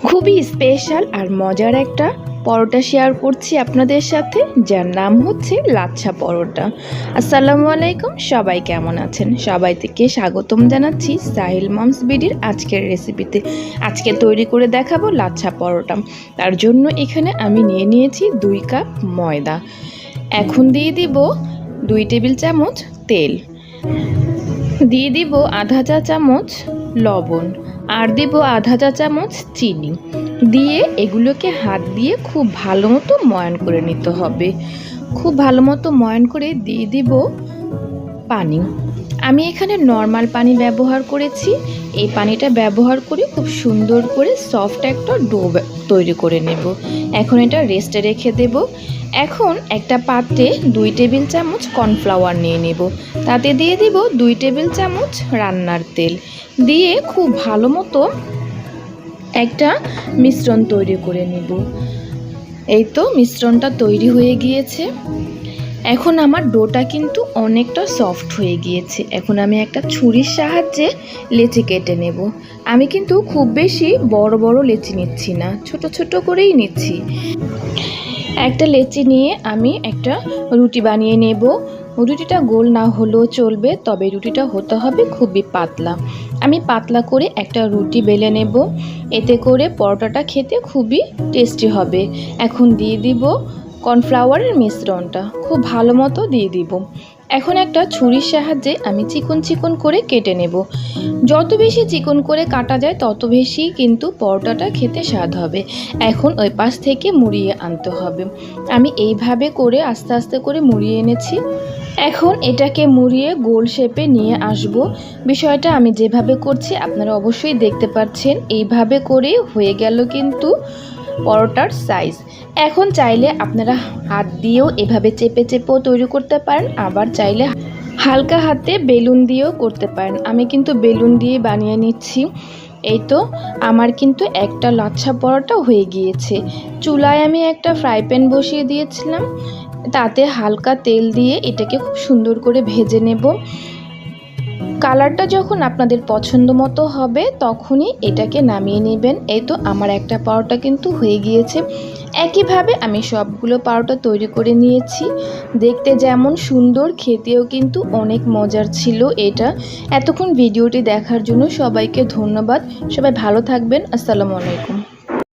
খুবই স্পেশাল আর মজার একটা পরোটা শেয়ার করছি আপনাদের সাথে, যার নাম হচ্ছে লাচ্ছা পরোটা। আসসালামু আলাইকুম, সবাই কেমন আছেন? সবাই থেকে স্বাগতম জানাচ্ছি সাহিল মমস বিডির আজকের রেসিপিতে। আজকে তৈরি করে দেখাবো লাচ্ছা পরোটা। তার জন্য এখানে আমি নিয়েছি 2 কাপ ময়দা। এখন দিয়ে দিব 2 টেবিল চামচ তেল, দিয়ে দিব আধা চা চামচ লবণ, আর দিব আধা চা চামচ চিনি। দিয়ে এগুলোকে হাত দিয়ে খুব ভালো মতো ময়ান করে নিতে হবে। খুব ভালো মতো ময়ান করে দিয়ে দিব পানি। আমি এখানে নর্মাল পানি ব্যবহার করেছি। এই পানিটা ব্যবহার করে খুব সুন্দর করে সফট একটা ডো তৈরি করে নেব। এখন এটা রেস্টে রেখে দেব। এখন একটা পাত্রে 2 টেবিল চামচ কর্নফ্লাওয়ার নিয়ে নেব। তাতে দিয়ে দিব 2 টেবিল চামচ রান্নার তেল, দিয়ে খুব ভালো মতো একটা মিশ্রণ তৈরি করে নেব। এই তো মিশ্রণটা তৈরি হয়ে গিয়েছে। এখন আমার ডোটা কিন্তু অনেকটা সফট হয়ে গিয়েছে। এখন আমি একটা ছুরির সাহায্যে লেচি কেটে নেব। আমি কিন্তু খুব বেশি বড় বড় লেচি নিচ্ছি না, ছোট ছোট করেই নিচ্ছি। একটা লেচি নিয়ে আমি একটা রুটি বানিয়ে নেব। রুটিটা গোল না হলেও চলবে, তবে রুটিটা হতে হবে খুবই পাতলা। আমি পাতলা করে একটা রুটি বেলে নেব। এতে করে পরোটাটা খেতে খুবই টেস্টি হবে। এখন দিয়ে দিব কর্নফ্লাওয়ারের মিশ্রণটা, খুব ভালো মতো দিয়ে দিব। এখন একটা ছুরির সাহায্যে আমি চিকন চিকন করে কেটে নেব। যত বেশি চিকন করে কাটা যায় তত বেশি কিন্তু পরোটাটা খেতে স্বাদ হবে। এখন ওই পাশ থেকে মুড়িয়ে আনতে হবে। আমি এইভাবে করে আস্তে আস্তে করে মুড়িয়ে এনেছি। এখন এটাকে মুড়িয়ে গোল শেপে নিয়ে আসব। বিষয়টা আমি যেভাবে করছি আপনারা অবশ্যই দেখতে পাচ্ছেন। এইভাবে করে হয়ে গেল কিন্তু পরোটার সাইজ। এখন চাইলে আপনারা হাত দিয়েও এভাবে চেপে চেপেও তৈরি করতে পারেন, আবার চাইলে হালকা হাতে বেলুন দিয়েও করতে পারেন। আমি কিন্তু বেলুন দিয়ে বানিয়ে নিচ্ছি। এই তো আমার কিন্তু একটা লাচ্ছা পরোটা হয়ে গিয়েছে। চুলায় আমি একটা ফ্রাই প্যান বসিয়ে দিয়েছিলাম, তাতে হালকা তেল দিয়ে এটাকে খুব সুন্দর করে ভেজে নেব। কালারটা যখন আপনাদের পছন্দ মতো হবে তখনই এটাকে নামিয়ে নেবেন। এই তো আমার একটা পরোটা কিন্তু হয়ে গিয়েছে। একইভাবে আমি সবগুলো পরোটা তৈরি করে নিয়েছি। দেখতে যেমন সুন্দর, খেতেও কিন্তু অনেক মজার ছিল এটা। এতক্ষণ ভিডিওটি দেখার জন্য সবাইকে ধন্যবাদ। সবাই ভালো থাকবেন। আসসালামু আলাইকুম।